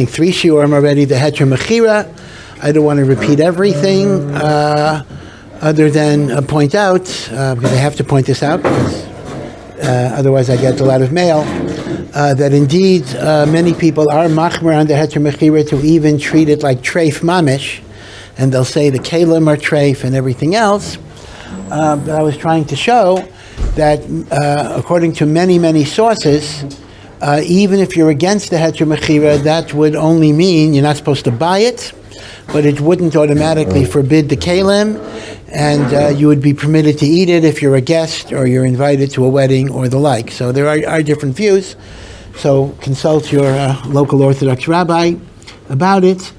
3 shiurim already, the Heter Mechira. I don't want to repeat everything other than point out, because I have to point this out, because otherwise I get a lot of mail, that indeed many people are machmer on the Heter Mechira to even treat it like treif mamish, and they'll say the kalim are treif and everything else. But I was trying to show that according to many sources, even if you're against the Heter Mechira, that would only mean you're not supposed to buy it, but it wouldn't automatically forbid the kalim, and you would be permitted to eat it if you're a guest or you're invited to a wedding or the like. So there are different views. So consult your local Orthodox rabbi about it.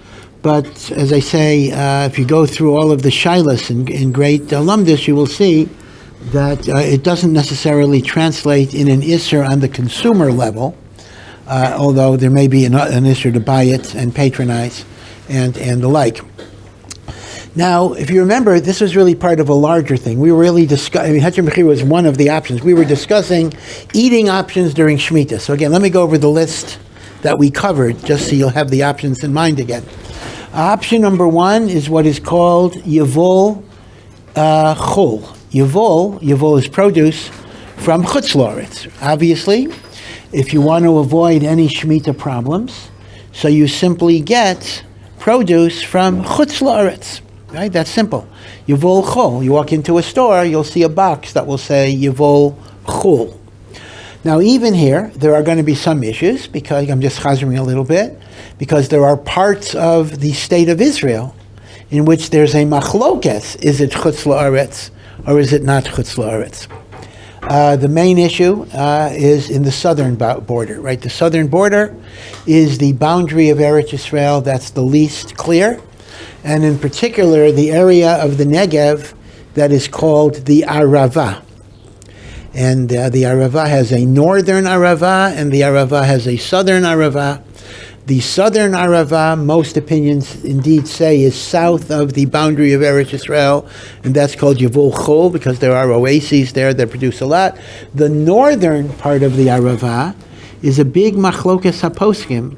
But as I say, if you go through all of the shilas in great lumdus, you will see that it doesn't necessarily translate in an isser on the consumer level, although there may be an isser to buy it and patronize and the like. Now, if you remember, this was really part of a larger thing. We were really discussing, Heter Mechira was one of the options. We were discussing eating options during Shemitta. So again, let me go over the list that we covered, just so you'll have the options in mind again. Option number 1 is what is called Yevol Chol. Yevol is produce from Chutz La'aretz. Obviously, if you want to avoid any Shemitah problems, so you simply get produce from Chutz La'aretz. Right? That's simple. Yevol Chol. You walk into a store, you'll see a box that will say Yevol Chol. Now, even here, there are going to be some issues, because I'm just chazering a little bit, because there are parts of the state of Israel in which there's a machlokes. Is it Chutz La'aretz or is it not Chutz La'aretz? The main issue is in the southern border, right? The southern border is the boundary of Eretz Yisrael that's the least clear, and in particular, the area of the Negev that is called the Arava. And the Arava has a northern Arava, and the Arava has a southern Arava. The southern Arava, most opinions indeed say, is south of the boundary of Eretz Yisrael, and that's called Yevol Chol, because there are oases there that produce a lot. The northern part of the Arava is a big machlokas haposkim.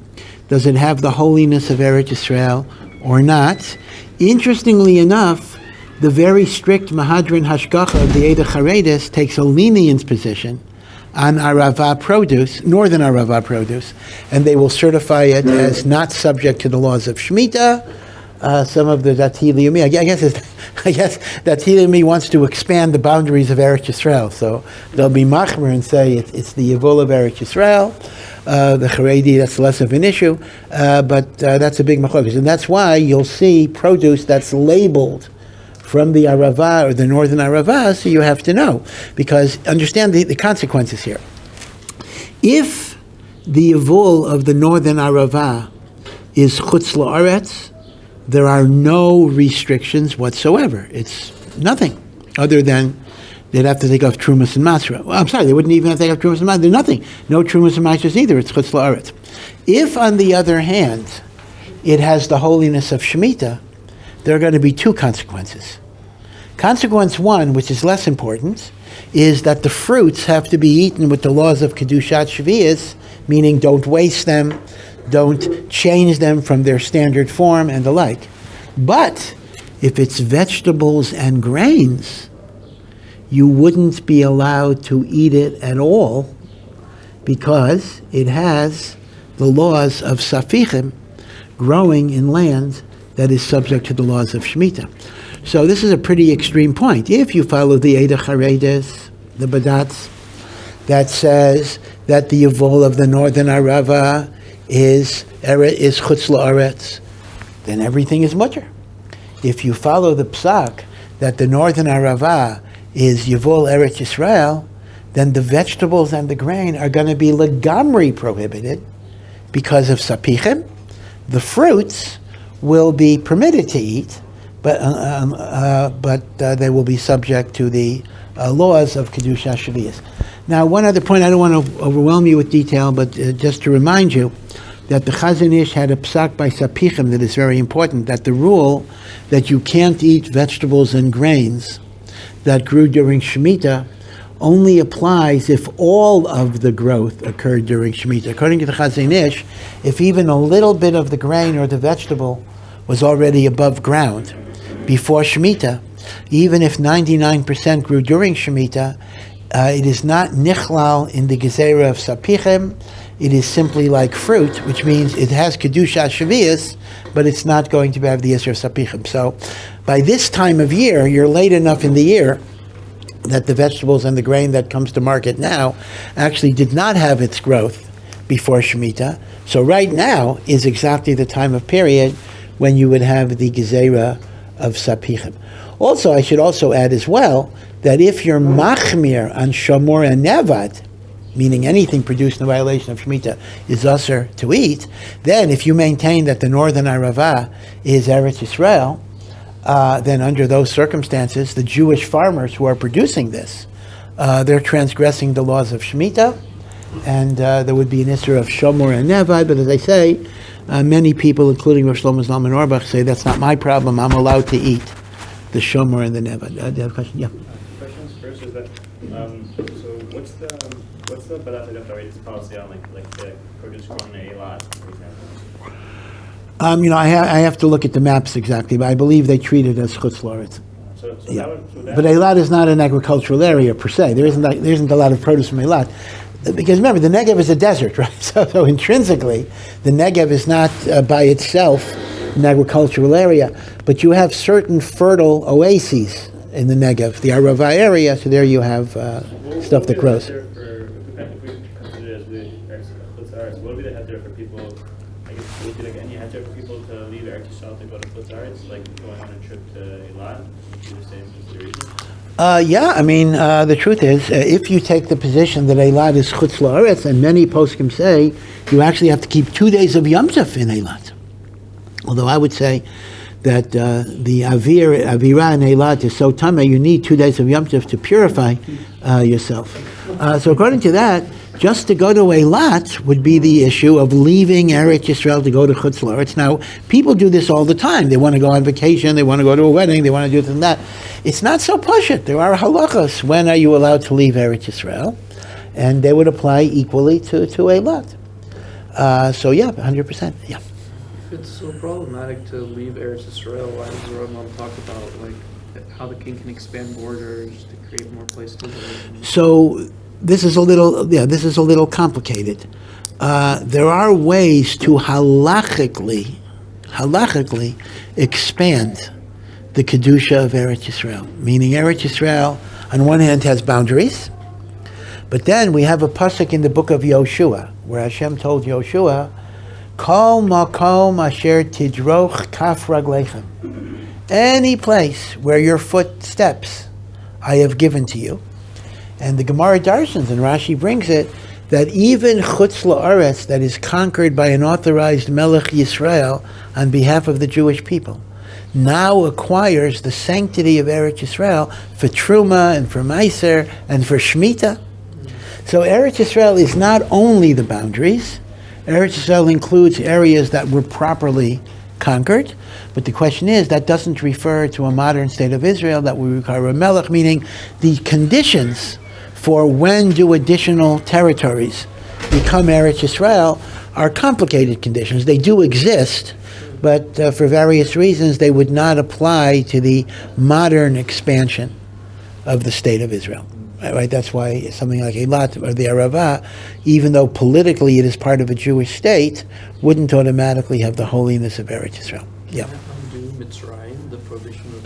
Does it have the holiness of Eretz Yisrael or not? Interestingly enough, the very strict Mahadran Hashgacha of the Eda Charedis takes a lenient position on Arava produce, northern Arava produce, and they will certify it as not subject to the laws of Shemitta. Some of the Dati Leumi, I guess Dati Leumi wants to expand the boundaries of Eretz Yisrael, so they'll be machmer and say it's the Yevol of Eretz Yisrael. The Haredi, that's less of an issue, but that's a big machlokes, and that's why you'll see produce that's labeled from the Arava or the northern Arava, so you have to know, because understand the consequences here. If the Yevol of the northern Arava is Chutz La'aretz, there are no restrictions whatsoever. It's nothing other than they'd have to take off Trumas and Masra. Well, I'm sorry, they wouldn't even have to take off Trumas and Masra. There's nothing. No Trumas and Masras either. It's Chutz La'aretz. If, on the other hand, it has the holiness of Shemitah, there are going to be 2 consequences. Consequence 1, which is less important, is that the fruits have to be eaten with the laws of Kedushat Shvi'is, meaning don't waste them, don't change them from their standard form, and the like. But if it's vegetables and grains, you wouldn't be allowed to eat it at all, because it has the laws of Safichim growing in land that is subject to the laws of Shemitah. So this is a pretty extreme point. If you follow the Eda Charedes, the Badats, that says that the Yevol of the northern Arava is Chutz La'aretz, then everything is mutter. If you follow the Psak that the northern Arava is Yevol Eretz Yisrael, then the vegetables and the grain are going to be legamri prohibited because of Sapichim. The fruits will be permitted to eat, but they will be subject to the laws of Kedusha Shvi'is. Now, one other point, I don't want to overwhelm you with detail, but just to remind you that the Chazon Ish had a psak by Sapichim that is very important, that the rule that you can't eat vegetables and grains that grew during Shemitah only applies if all of the growth occurred during Shemitah. According to the Chazon Ish, if even a little bit of the grain or the vegetable was already above ground before Shemitah, even if 99% grew during Shemitah, it is not nichlal in the gezerah of sapichem. It is simply like fruit, which means it has kedusha shavias, but it's not going to have the yisur of sapichem. So by this time of year, you're late enough in the year that the vegetables and the grain that comes to market now actually did not have its growth before Shemitah. So right now is exactly the time of period when you would have the gezerah of sapichem. Also, I should also add as well that if you're machmir on shamor and nevad, meaning anything produced in violation of Shemitah is usher to eat, then if you maintain that the northern Arava is Eretz Yisrael, then under those circumstances, the Jewish farmers who are producing this, they're transgressing the laws of Shemitah, and there would be an issue of Shomor and Nevad, but as I say, many people, including Rosh Shlomo Zalman Auerbach, say that's not my problem, I'm allowed to eat the Shomor and the Nevad. Do you have a question? Yeah. Questions first is that, so what's the Breitowitz policy on like the produce grown in a lot, for example? I have to look at the maps exactly, but I believe they treat it as chutz la'aretz. Yeah. But Eilat is not an agricultural area per se. There isn't a lot of produce from Eilat. Because remember, the Negev is a desert, right? So intrinsically, the Negev is not by itself an agricultural area, but you have certain fertile oases in the Negev, the Arava area, so there you have stuff that grows. What would be the heter for people? I guess would be like any heter for people to leave Eretz Yisrael to go to Chutz La'aretz, like going on a trip to Eilat? Do the same consideration? The truth is, if you take the position that Eilat is Chutz La'aretz, and many poskim say you actually have to keep 2 days of Yom Tov in Eilat. Although I would say that the Avira in Eilat is so tameh, you need 2 days of Yom Tov to purify yourself. So according to that, just to go to Eilat would be the issue of leaving Eretz Yisrael to go to Chutz La'aretz. Now, people do this all the time. They want to go on vacation, they want to go to a wedding, they want to do this and that. It's not so pashut. There are halachas. When are you allowed to leave Eretz Yisrael? And they would apply equally to Eilat. 100%, yeah. If it's so problematic to leave Eretz Yisrael, why does the Ramban talk about how the king can expand borders to create more places to live? So this is a little complicated. There are ways to halachically expand the kedusha of Eretz Yisrael. Meaning Eretz Yisrael, on one hand, has boundaries, but then we have a pasuk in the book of Yoshua where Hashem told Yoshua, "Kol makom asher tidroch kaf raglechem." Any place where your foot steps, I have given to you. And the Gemara Darshans, and Rashi brings it, that even Chutz La'aretz that is conquered by an authorized Melech Yisrael on behalf of the Jewish people, now acquires the sanctity of Eretz Yisrael for Truma and for Meiser and for Shemitta. So Eretz Yisrael is not only the boundaries. Eretz Yisrael includes areas that were properly conquered, but the question is, that doesn't refer to a modern state of Israel that we require a melech, meaning the conditions for when do additional territories become Eretz Yisrael are complicated conditions. They do exist, but for various reasons they would not apply to the modern expansion of the state of Israel. Right? That's why something like Eilat or the Arava, even though politically it is part of a Jewish state, wouldn't automatically have the holiness of Eretz Yisrael. Yeah. The prohibition of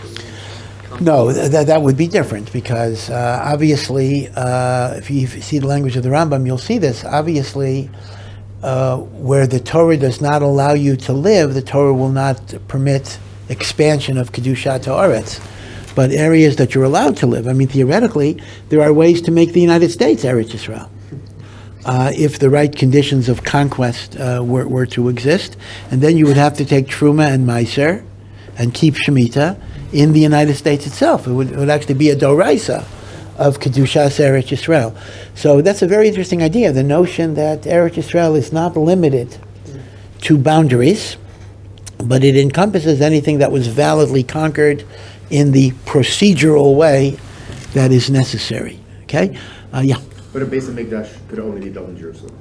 no, that would be different because obviously, if you see the language of the Rambam, you'll see this. Obviously, where the Torah does not allow you to live, the Torah will not permit expansion of Kedushat Haaretz. But areas that you're allowed to live, theoretically, there are ways to make the United States Eretz Yisrael. If the right conditions of conquest were to exist, and then you would have to take Truma and Meiser and keep Shemitah in the United States itself. It would actually be a doraisa of Kedushas Eretz Yisrael. So that's a very interesting idea, the notion that Eretz Yisrael is not limited to boundaries, but it encompasses anything that was validly conquered in the procedural way that is necessary. Okay? Yeah. But a Beis HaMikdash could only be built in Jerusalem.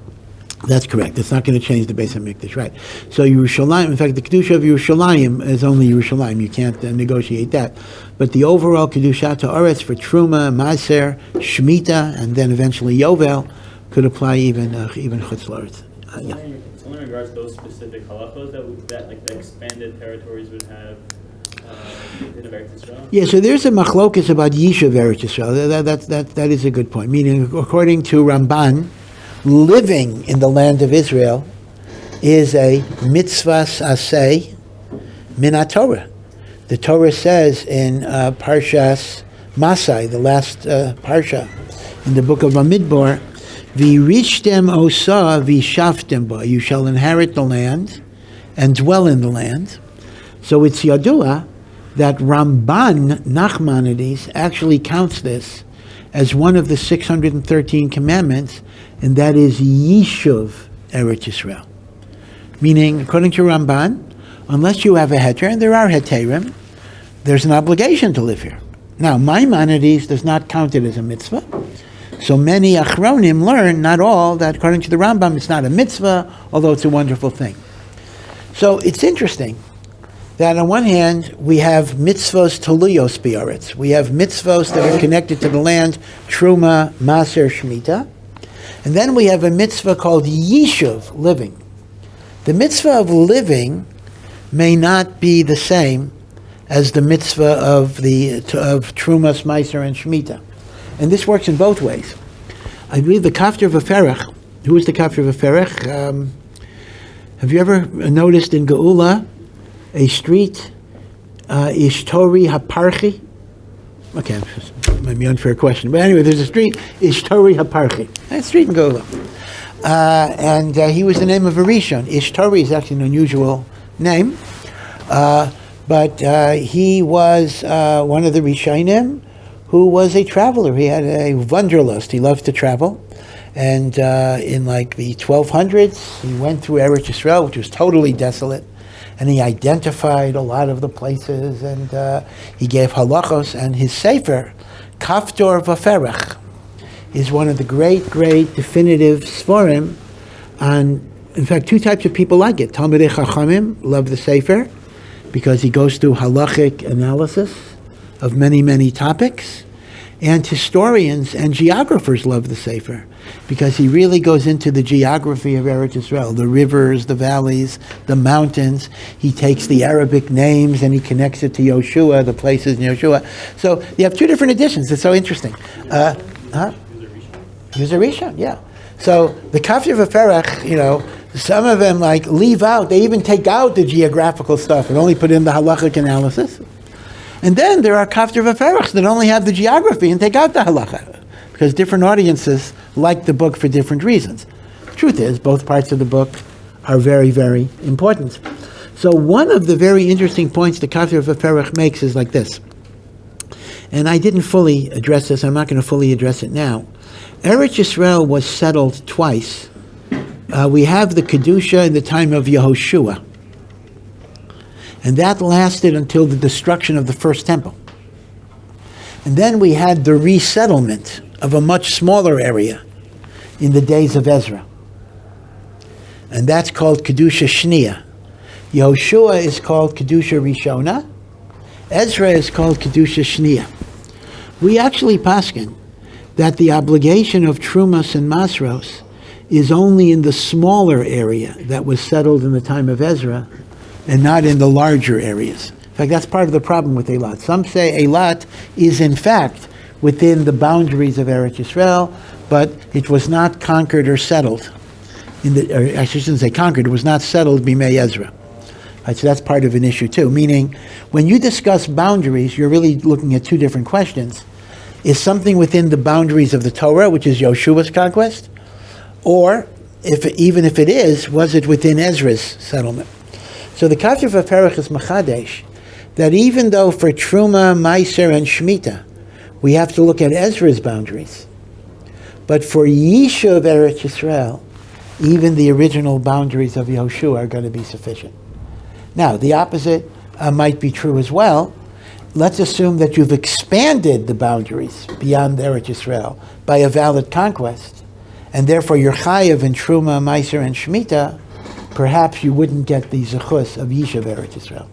That's correct. It's not going to change the Beis HaMikdash, right? So Yerushalayim, in fact, the Kedusha of Yerushalayim is only Yerushalayim. You can't negotiate that. But the overall Kedushat Haaretz for Truma, Maser, Shemitah, and then eventually Yovel could apply even Chutz La'aretz. Yeah. It's only in regards to those specific halachos that like the expanded territories would have in Eretz Yisrael? Yeah, so there's a machlokus about Yishuv Eretz Yisrael. That is a good point. Meaning, according to Ramban, living in the land of Israel is a mitzvahs aseh min haTorah. The Torah says in Parshas Masai, the last parsha in the book of Bamidbar, V'yirishtem osa v'yishaftem ba. You shall inherit the land and dwell in the land. So it's Yadua that Ramban Nachmanides actually counts this as one of the 613 commandments, and that is Yishuv Eretz Yisrael. Meaning, according to Ramban, unless you have a heter, and there are heterim, there's an obligation to live here. Now, Maimonides does not count it as a mitzvah. So many achronim learn, not all, that according to the Rambam, it's not a mitzvah, although it's a wonderful thing. So it's interesting that on one hand, we have mitzvos teluyos bi'aretz. We have mitzvos that are connected to the land, Truma, Maser, Shemitah. And then we have a mitzvah called Yishuv, living. The mitzvah of living may not be the same as the mitzvah of Trumas, Meiser, and Shemitah. And this works in both ways. I believe the Kafter V'Ferech, who is the Kafter V'Ferech? Have you ever noticed in Geula a street, Ishtori HaParchi? Okay, maybe unfair question. But anyway, there's a street, Ishtori HaParchi. That's a street in Geula. And he was the name of a Rishon. Ishtori is actually an unusual name. But he was one of the Rishonim who was a traveler. He had a wanderlust. He loved to travel. And in like the 1200s, he went through Eretz Yisrael, which was totally desolate. And he identified a lot of the places, and he gave halachos. And his sefer, Kaftor V'Ferech, is one of the great definitive svarim on, in fact, two types of people like it. Talmidei Chachamim love the sefer because he goes through halachic analysis of many topics, and historians and geographers love the sefer because he really goes into the geography of Eretz Yisrael, the rivers, the valleys, the mountains. He takes the Arabic names and he connects it to Yoshua, the places in Yoshua. So you have two different editions. It's so interesting. He was a Rishon, yeah. So the Kafir V'Ferech, some of them like leave out, they even take out the geographical stuff and only put in the halachic analysis. And then there are Kafir V'Ferechs that only have the geography and take out the halacha, because different audiences like the book for different reasons. The truth is, both parts of the book are very important. So one of the very interesting points the Kafir V'Ferech makes is like this. And I didn't fully address this, I'm not going to fully address it now. Eretz Yisrael was settled twice. We have the Kedusha in the time of Yehoshua. And that lasted until the destruction of the first temple. And then we had the resettlement of a much smaller area in the days of Ezra. And that's called Kedusha Shniya. Yehoshua is called Kedusha Rishona. Ezra is called Kedusha Shniya. We actually paskin that the obligation of Trumas and Masros is only in the smaller area that was settled in the time of Ezra, and not in the larger areas. In fact, that's part of the problem with Eilat. Some say Eilat is in fact within the boundaries of Eretz Yisrael, but it was not conquered or settled. I shouldn't say conquered, it was not settled b'mei Ezra. Right, so that's part of an issue too, meaning when you discuss boundaries, you're really looking at two different questions. Is something within the boundaries of the Torah, which is Yoshua's conquest? Or, even if it is, was it within Ezra's settlement? So the Kafir V'Ferech is Machadesh, that even though for Truma, Meiser, and Shemitah, we have to look at Ezra's boundaries, but for Yishuv Eretz Yisrael, even the original boundaries of Yehoshua are going to be sufficient. Now, the opposite might be true as well. let's assume that you've expanded the boundaries beyond Eretz Yisrael by a valid conquest, and therefore you're chayav in Truma, Meiser, and Shemitta, perhaps you wouldn't get the zechus of Yishuv Eretz Yisrael.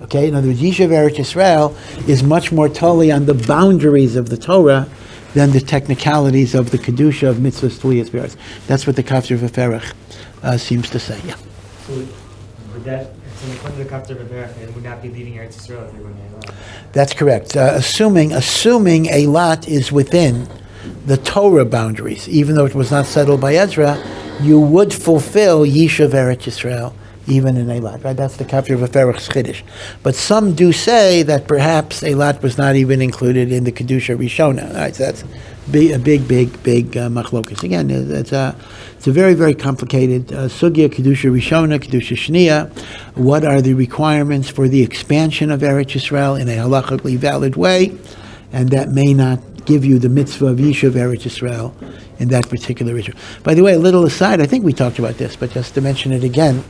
Okay, in other words, Yishuv Eretz Yisrael is much more totally on the boundaries of the Torah than the technicalities of the Kedusha of mitzvahs Tliyas B'Aretz. That's what the Kafter V'Ferach seems to say, yeah. So would that, so according to the Kafter V'Ferach, it would not be leaving Eretz Yisrael if you're going to Eilat? That's correct. Assuming Eilat is within the Torah boundaries, even though it was not settled by Ezra, you would fulfill Yishuv Eretz Yisrael even in Eilat, right? That's the Kafir V'Ferach's Chiddush. But some do say that perhaps Eilat was not even included in the Kedusha Rishona. Right? So that's a big machlokus. Again, it's a very, very complicated sugya, Kedusha Rishona, Kedusha Shniya. What are the requirements for the expansion of Eretz Yisrael in a halachically valid way? And that may not give you the mitzvah of Yishuv Eretz Yisrael in that particular ritual. By the way, a little aside, I think we talked about this, but just to mention it again,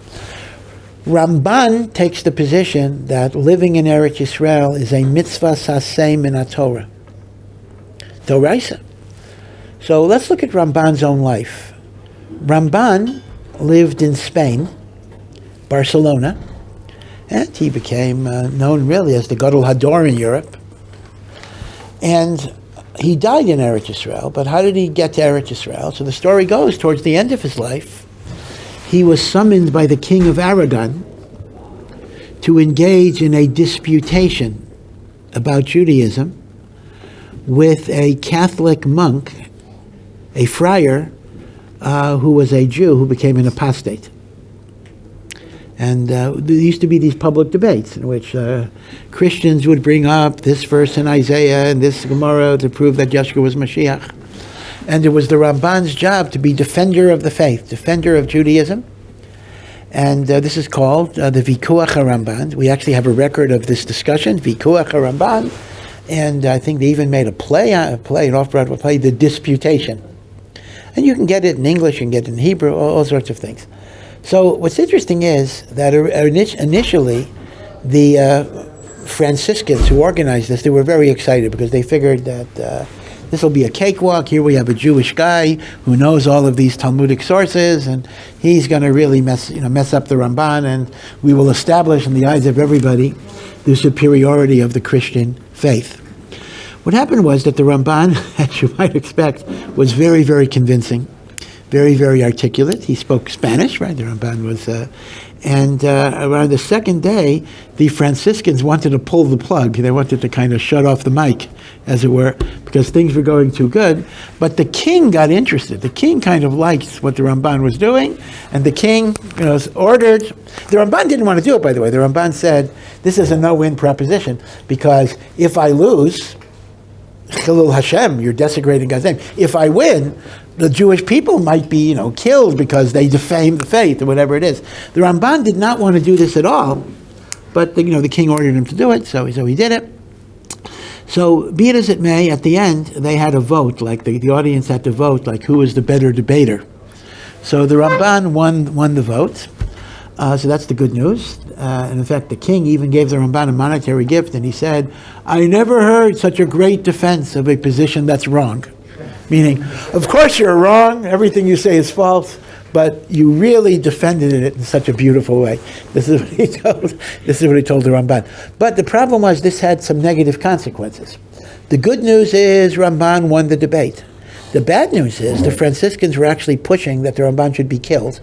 Ramban takes the position that living in Eretz Yisrael is a mitzvah saseh min haTorah. Doraisa. So let's look at Ramban's own life. Ramban lived in Spain, Barcelona, and he became known really as the Gadol Hador in Europe. And he died in Eretz Yisrael, but how did he get to Eretz Yisrael? So the story goes, towards the end of his life, he was summoned by the king of Aragon to engage in a disputation about Judaism with a Catholic monk, a friar, who was a Jew who became an apostate. And there used to be these public debates in which Christians would bring up this verse in Isaiah and this Gemara to prove that Yeshua was Mashiach. And it was the Ramban's job to be defender of the faith, defender of Judaism. And this is called the Vikuach HaRamban. We actually have a record of this discussion, Vikuach HaRamban. And I think they even made an off-Broadway play, The Disputation. And you can get it in English, you can get it in Hebrew, all sorts of things. So what's interesting is that initially the Franciscans who organized this, they were very excited because they figured that this will be a cakewalk. Here we have a Jewish guy who knows all of these Talmudic sources, and he's going to really mess up the Ramban, and we will establish in the eyes of everybody the superiority of the Christian faith. What happened was that the Ramban, as you might expect, was very, very convincing, very, very articulate. He spoke Spanish, right? The Ramban was... And around the second day, the Franciscans wanted to pull the plug. They wanted to kind of shut off the mic, as it were, because things were going too good. But the king got interested. The king kind of liked what the Ramban was doing, and the king ordered... The Ramban didn't want to do it, by the way. The Ramban said, this is a no-win proposition, because if I lose, Chilul Hashem, you're desecrating God's name. If I win, the Jewish people might be, killed because they defame the faith or whatever it is. The Ramban did not want to do this at all, but the king ordered him to do it, so he did it. So be it as it may, at the end they had a vote, like the audience had to vote, like who was the better debater. So the Ramban won the vote. So that's the good news. And in fact, the king even gave the Ramban a monetary gift, and he said, "I never heard such a great defense of a position that's wrong." Meaning, of course you're wrong, everything you say is false, but you really defended it in such a beautiful way. This is what he told the Ramban. But the problem was this had some negative consequences. The good news is Ramban won the debate. The bad news is the Franciscans were actually pushing that the Ramban should be killed,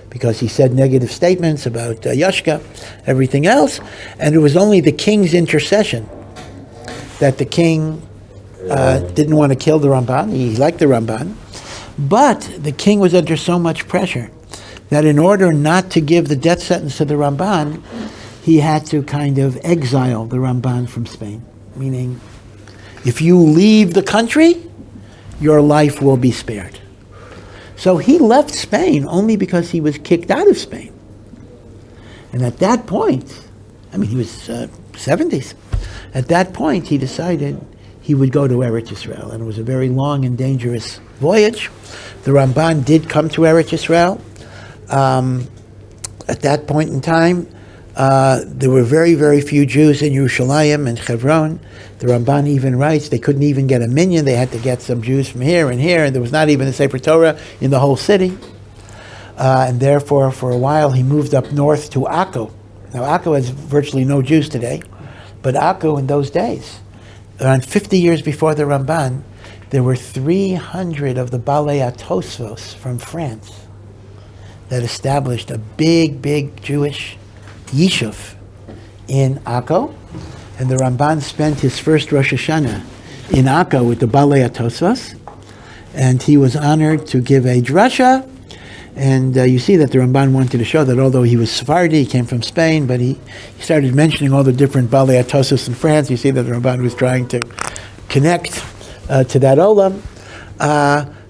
because he said negative statements about Yashka, everything else, and it was only the king's intercession that the king didn't want to kill the Ramban. He liked the Ramban, but the king was under so much pressure that in order not to give the death sentence to the Ramban, he had to kind of exile the Ramban from Spain, meaning if you leave the country, your life will be spared. So he left Spain only because he was kicked out of Spain. And at that point, he was 70s. At that point, he decided he would go to Eretz Yisrael. And it was a very long and dangerous voyage. The Ramban did come to Eretz Yisrael. At that point in time, There were very, very few Jews in Yerushalayim and Hebron. The Ramban even writes they couldn't even get a minyan. They had to get some Jews from here, and there was not even a Sefer Torah in the whole city. And therefore, for a while, he moved up north to Akko. Now, Akko has virtually no Jews today, but Akko in those days, around 50 years before the Ramban, there were 300 of the Balei Atosvos from France that established a big, big Jewish Yishuv in Akko. And the Ramban spent his first Rosh Hashanah in Akko with the Balei Atosvos, and he was honored to give a drasha. And you see that the Ramban wanted to show that although he was Sephardi, he came from Spain, but he started mentioning all the different Balei Atosvos in France. You see that the Ramban was trying to connect to that olam.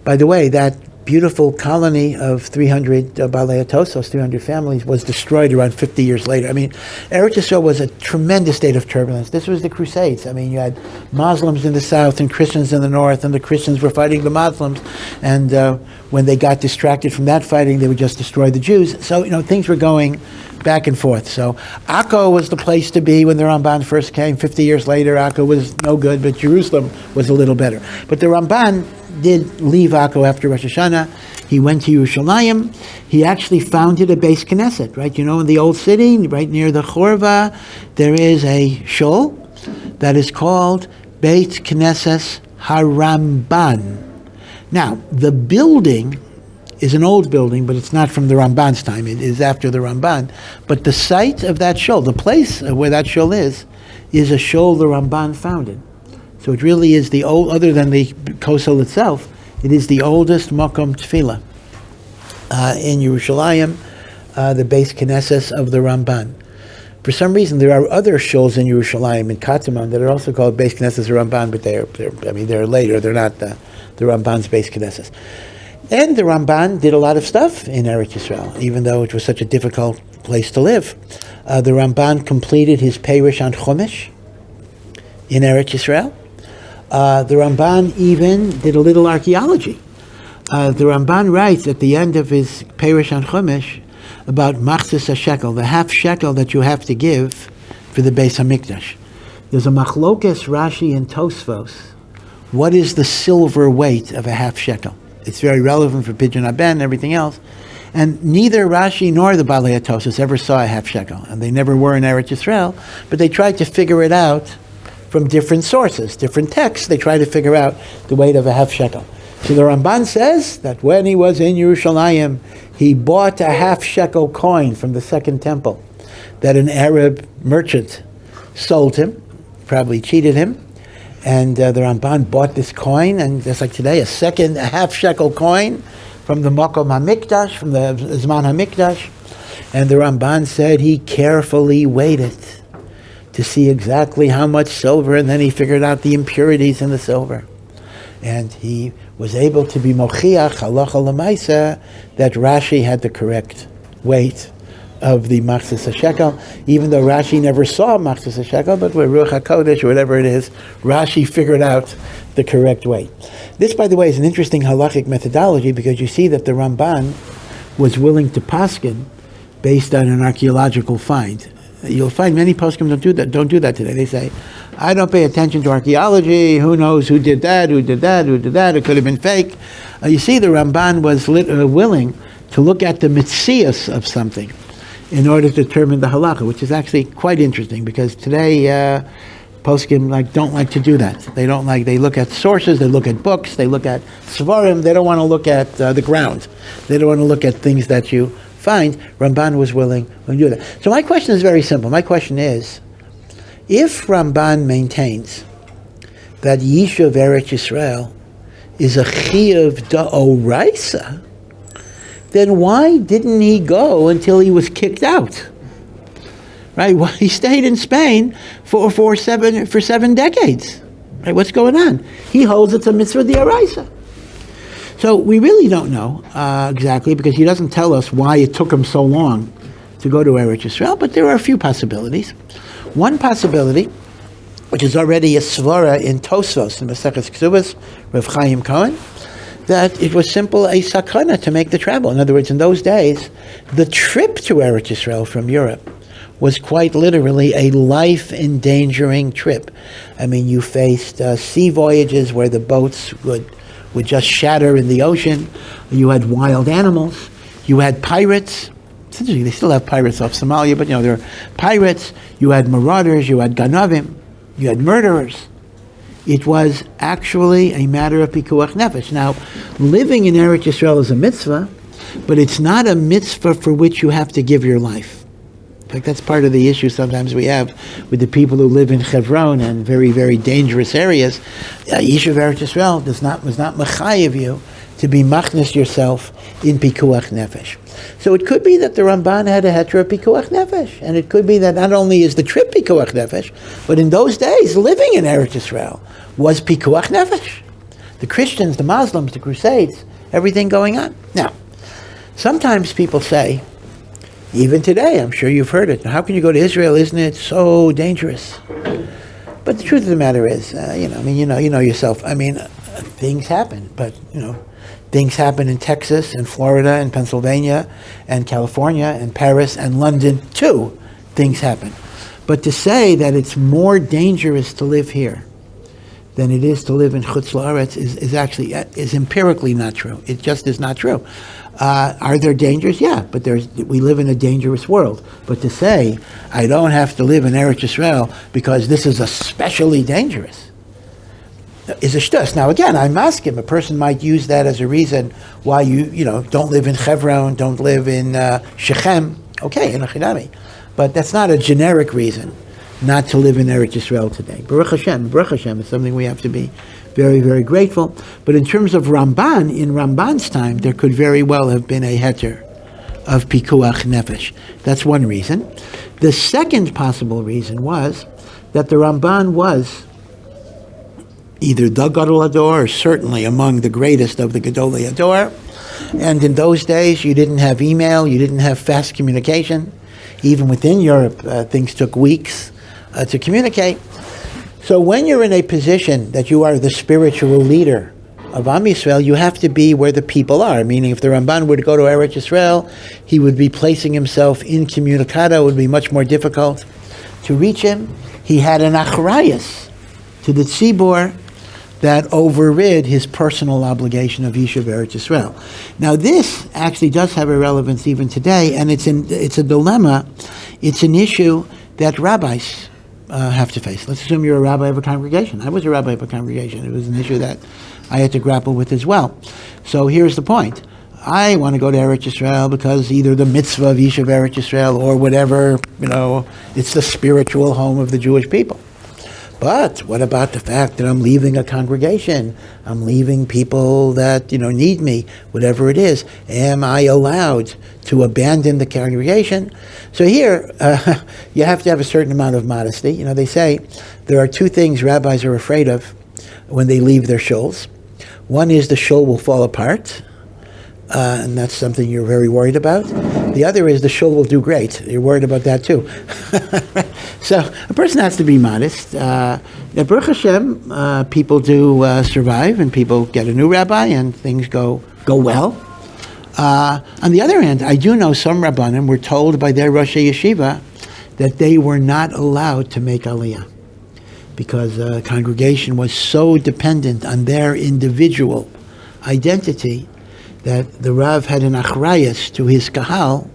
By the way, that beautiful colony of 300 Balei Atosvos, 300 families, was destroyed around 50 years later. I mean, Eretz Yisrael was a tremendous state of turbulence. This was the Crusades. I mean, you had Muslims in the south and Christians in the north, and the Christians were fighting the Muslims. And when they got distracted from that fighting, they would just destroy the Jews. So, things were going back and forth. So Akko was the place to be when the Ramban first came. 50 years later, Akko was no good, but Jerusalem was a little better. But the Ramban did leave Akko after Rosh Hashanah. He went to Yerushalayim. He actually founded a Beis Knesset, right? In the old city, right near the Chorva, there is a shul that is called Beit Knesset HaRamban. Now, the building is an old building, but it's not from the Ramban's time. It is after the Ramban. But the site of that shul, the place where that shul is a shul the Ramban founded. So it really is the old, other than the Kosel itself, it is the oldest Makom Tefillah in Yerushalayim, the Beis Knesset of the Ramban. For some reason, there are other shuls in Yerushalayim, in Kataman, that are also called Beis Knesset Ramban, but they're later. They're not the Ramban's Beis Knesset. And the Ramban did a lot of stuff in Eretz Yisrael, even though it was such a difficult place to live. The Ramban completed his Perush on Chumash in Eretz Yisrael. The Ramban even did a little archaeology. The Ramban writes at the end of his Perush on Chumash about Machzis HaShekel, the half shekel that you have to give for the Beis HaMikdash. There's a machlokes Rashi and Tosfos. What is the silver weight of a half shekel? It's very relevant for Pidyon Haben and everything else. And neither Rashi nor the Balei Atosvos ever saw a half shekel, and they never were in Eretz Yisrael, but they tried to figure it out from different sources, different texts. They tried to figure out the weight of a half shekel. So the Ramban says that when he was in Yerushalayim, he bought a half shekel coin from the Second Temple that an Arab merchant sold him, probably cheated him. And the Ramban bought this coin, and just like today, a half shekel coin from the Makom HaMikdash, from the Zman HaMikdash. And the Ramban said he carefully weighed it to see exactly how much silver, and then he figured out the impurities in the silver. And he was able to be mochiach, halacha l'maisa, that Rashi had the correct weight of the Machzis HaShekel, even though Rashi never saw Machzis HaShekel, but with Ruach HaKodesh or whatever it is, Rashi figured out the correct weight. This, by the way, is an interesting halachic methodology, because you see that the Ramban was willing to paskin based on an archaeological find. You'll find many poskim don't do that today. They say, I don't pay attention to archaeology, who knows who did that, it could have been fake. You see, the Ramban was willing to look at the mitzias of something in order to determine the halacha, which is actually quite interesting, because today poskim don't like to do that. They look at sources, they look at books, they look at svarim, they don't want to look at the ground. They don't want to look at things that you find. Ramban was willing to do that. So my question is very simple. My question is, if Ramban maintains that Yishuv Eretz Yisrael is a chiyuv da'oraisa, then why didn't he go until he was kicked out? Right? Well, he stayed in Spain for 7 decades. Right? What's going on? He holds it's a mitzvah d'oraisa. So we really don't know exactly, because he doesn't tell us why it took him so long to go to Eretz Yisrael, but there are a few possibilities. One possibility, which is already a svara in Tosfos, in Maseches Ksubas, Rav Chaim Cohen, that it was simple a sakana to make the travel. In other words, in those days, the trip to Eretz Yisrael from Europe was quite literally a life-endangering trip. I mean, you faced sea voyages where the boats would just shatter in the ocean. You had wild animals. You had pirates. It's interesting, they still have pirates off Somalia, but there are pirates. You had marauders. You had ganavim. You had murderers. It was actually a matter of pikuach nefesh. Now, living in Eretz Yisrael is a mitzvah, but it's not a mitzvah for which you have to give your life. In fact, that's part of the issue sometimes we have with the people who live in Hebron and very, very dangerous areas. Yishuv Eretz Yisrael was not mechayev you to be machnas yourself in pikuach nefesh. So it could be that the Ramban had a heter of pikuach nefesh, and it could be that not only is the trip pikuach nefesh, but in those days, living in Eretz Yisrael was pikuach nefesh. The Christians, the Muslims, the Crusades, everything going on. Now, sometimes people say, even today, I'm sure you've heard it, how can you go to Israel? Isn't it so dangerous? But the truth of the matter is, you know yourself. I mean, things happen, but things happen in Texas and Florida and Pennsylvania and California and Paris and London too. Things happen, but to say that it's more dangerous to live here than it is to live in Chutz La'aretz is empirically not true. It just is not true. Are there dangers? Yeah, but we live in a dangerous world. But to say, I don't have to live in Eretz Yisrael because this is especially dangerous, is a shtus. Now again, I'm asking, a person might use that as a reason why you don't live in Hebron, don't live in Shechem, okay, in Academically. But that's not a generic reason not to live in Eretz Yisrael today. Baruch Hashem is something we have to be very, very grateful. But in terms of Ramban, in Ramban's time, there could very well have been a heter of pikuach nefesh. That's one reason. The second possible reason was that the Ramban was either the Gadol Ador or certainly among the greatest of the Gedolei Ador. And in those days, you didn't have email, you didn't have fast communication. Even within Europe, things took weeks to communicate. So when you're in a position that you are the spiritual leader of Am Yisrael, you have to be where the people are. Meaning, if the Ramban were to go to Eretz Yisrael, he would be placing himself incommunicado. It would be much more difficult to reach him. He had an achrayus to the tzibor that overrid his personal obligation of Yishuv Eretz Yisrael. Now, this actually does have a relevance even today, and it's a dilemma. It's an issue that rabbis have to face. Let's assume you're a rabbi of a congregation. I was a rabbi of a congregation. It was an issue that I had to grapple with as well. So here's the point. I want to go to Eretz Yisrael because either the mitzvah of Yishuv Eretz Yisrael or whatever, it's the spiritual home of the Jewish people. But what about the fact that I'm leaving a congregation? I'm leaving people that, need me, whatever it is. Am I allowed to abandon the congregation? So here, you have to have a certain amount of modesty. They say there are two things rabbis are afraid of when they leave their shuls. One is the shul will fall apart, and that's something you're very worried about. The other is the shul will do great. You're worried about that too. So a person has to be modest. Baruch Hashem, people do survive, and people get a new rabbi, and things go well. On the other hand, I do know some Rabbanim were told by their Rosh Yeshiva that they were not allowed to make Aliyah because the congregation was so dependent on their individual identity that the Rav had an achrayus to his kahal,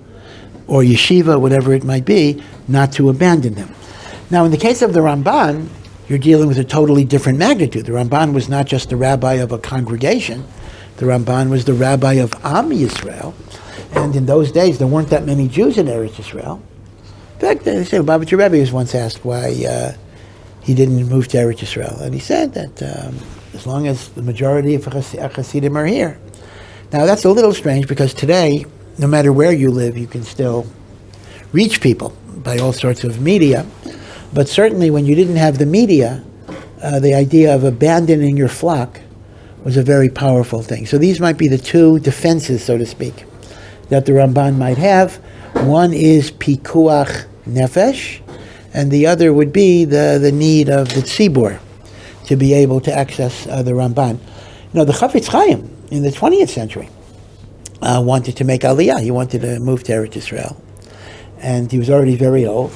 or yeshiva, whatever it might be, not to abandon them. Now, in the case of the Ramban, you're dealing with a totally different magnitude. The Ramban was not just the rabbi of a congregation. The Ramban was the rabbi of Am Yisrael. And in those days, there weren't that many Jews in Eretz Yisrael. In fact, they say, Babich Rebbe was once asked why he didn't move to Eretz Yisrael. And he said that as long as the majority of Hasidim are here. Now, that's a little strange because today, no matter where you live, you can still reach people by all sorts of media. But certainly when you didn't have the media, the idea of abandoning your flock was a very powerful thing. So these might be the two defenses, so to speak, that the Ramban might have. One is pikuach nefesh, and the other would be the need of the tzibur to be able to access the Ramban. The Chafetz Chaim in the 20th century wanted to make Aliyah. He wanted to move to Eretz Yisrael. and he was already very old.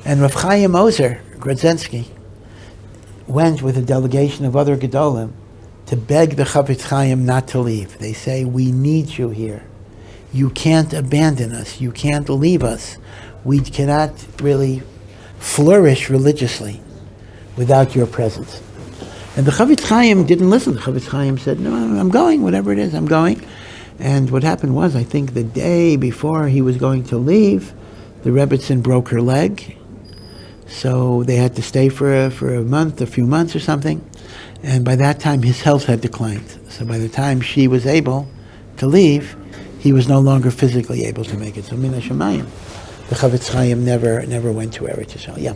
And Rav Chaim Ozer Grodzinski went with a delegation of other Gedolim to beg the Chafetz Chaim not to leave. They say, we need you here. You can't abandon us. You can't leave us. We cannot really flourish religiously without your presence. And the Chafetz Chaim didn't listen. The Chafetz Chaim said, no, I'm going, whatever it is, I'm going. And what happened was, I think the day before he was going to leave, the Rebbetzin broke her leg. So they had to stay for a few months or something. And by that time, his health had declined. So by the time she was able to leave, he was no longer physically able to make it. So Min HaShamayim, the Chafetz Chaim never went to Eretz Yisrael. Yeah.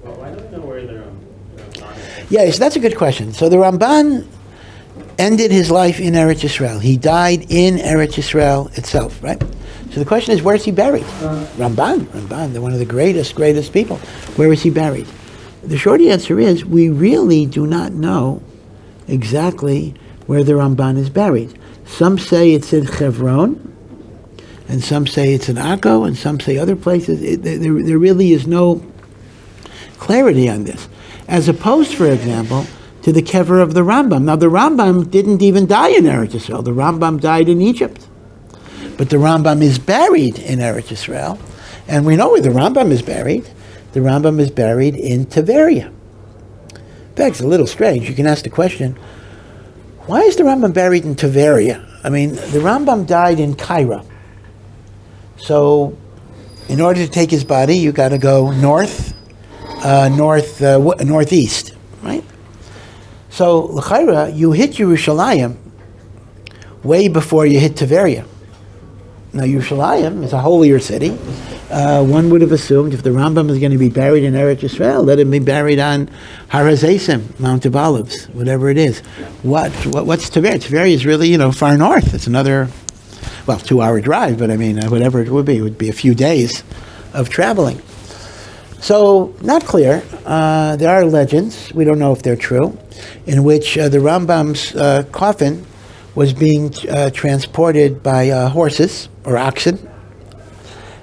Well, why don't we know where the Ramban is? Yes, that's a good question. So the Ramban ended his life in Eretz Yisrael. He died in Eretz Yisrael itself, right? So the question is, where is he buried? Ramban, they're one of the greatest people. Where is he buried? The short answer is, we really do not know exactly where the Ramban is buried. Some say it's in Hebron, and some say it's in Akko, and some say other places. There really is no clarity on this. As opposed, for example, to the kever of the Rambam. Now, the Rambam didn't even die in Eretz Yisrael. The Rambam died in Egypt. But the Rambam is buried in Eretz Yisrael, and we know where the Rambam is buried. The Rambam is buried in Tiberia. In fact, it's a little strange. You can ask the question, why is the Rambam buried in Tiberia? I mean, the Rambam died in Cairo. So, in order to take his body, you got to go northeast, right? So, l'chaira, you hit Yerushalayim way before you hit Tiberia. Now, Yerushalayim is a holier city. One would have assumed if the Rambam is going to be buried in Eretz Yisrael, let him be buried on Har HaZeisim, Mount of Olives, whatever it is. What's Tiberia? Tiberia is really, far north. It's another, 2-hour drive, but I mean, whatever it would be a few days of traveling. So, not clear. There are legends, we don't know if they're true, in which the Rambam's coffin was being transported by horses or oxen,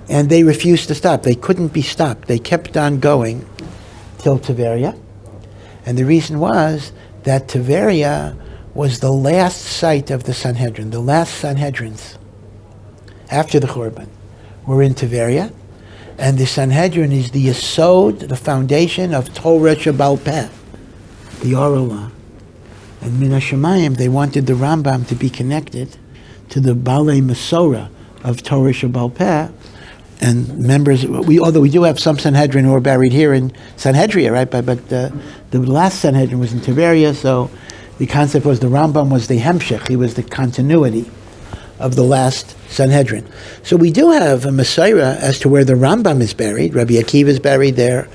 and they refused to stop. They couldn't be stopped. They kept on going till Tiberia. And the reason was that Tiberia was the last site of the Sanhedrin. The last Sanhedrins, after the Churban, were in Tiberia. And the Sanhedrin is the yesod, the foundation of Torah Shebaal Peh, the oral law. And Min HaShamayim, they wanted the Rambam to be connected to the Balei Masorah of Torah Shebaal Peh. And members, although we do have some Sanhedrin who are buried here in Sanhedria, right? But the last Sanhedrin was in Tiberia, so the concept was the Rambam was the Hemshech, he was the continuity of the last Sanhedrin. So we do have a Masorah as to where the Rambam is buried. Rabbi Akiva is buried there.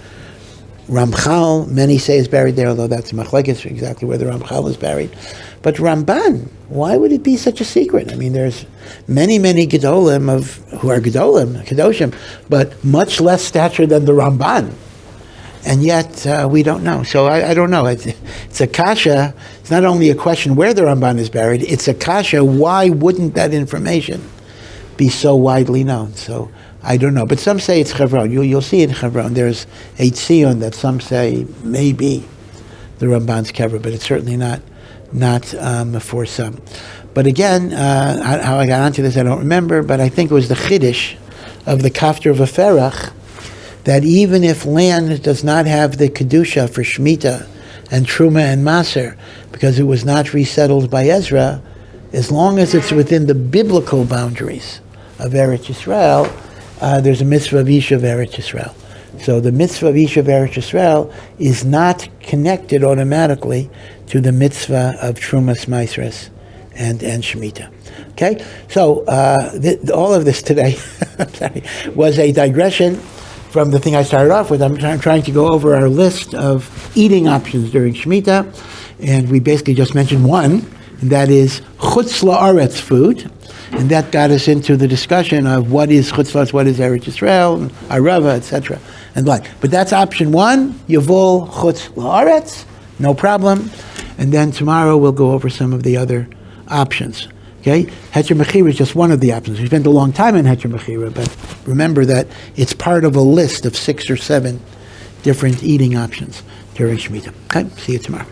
Ramchal, many say, is buried there, although that's machlekes exactly where the Ramchal is buried. But Ramban, why would it be such a secret? I mean, there's many Gedolim who are Gedolim, Kedoshim, but much less stature than the Ramban. And yet, we don't know. So I don't know. It's a kasha. It's not only a question where the Ramban is buried, it's a kasha. Why wouldn't that information be so widely known? So I don't know. But some say it's Hebron. You'll see in Hebron. There's a tzion that some say may be the Ramban's kever, but it's certainly not for some. But again, how I got onto this, I don't remember, but I think it was the Chiddush of the Kafter of Aferach, that even if land does not have the Kedusha for Shemitta and Truma and Maser, because it was not resettled by Ezra, as long as it's within the biblical boundaries of Eretz Yisrael, there's a mitzvah of Yishuv Eretz Yisrael. So the mitzvah of Yishuv Eretz Yisrael is not connected automatically to the mitzvah of Trumas Maasros and Shemitah. Okay? So all of this today was a digression from the thing I started off with. I'm trying to go over our list of eating options during Shemitah, and we basically just mentioned one, and that is chutz la'aretz food. And that got us into the discussion of what is chutz la'aretz, what is Eretz Yisrael, Arava, etc. and like. But that's option one, Yavol chutz la'aretz, no problem. And then tomorrow we'll go over some of the other options. Okay, Heter Mechira is just one of the options. We spent a long time in Heter Mechira, but remember that it's part of a list of 6 or 7 different eating options during Shemitah. Okay, see you tomorrow.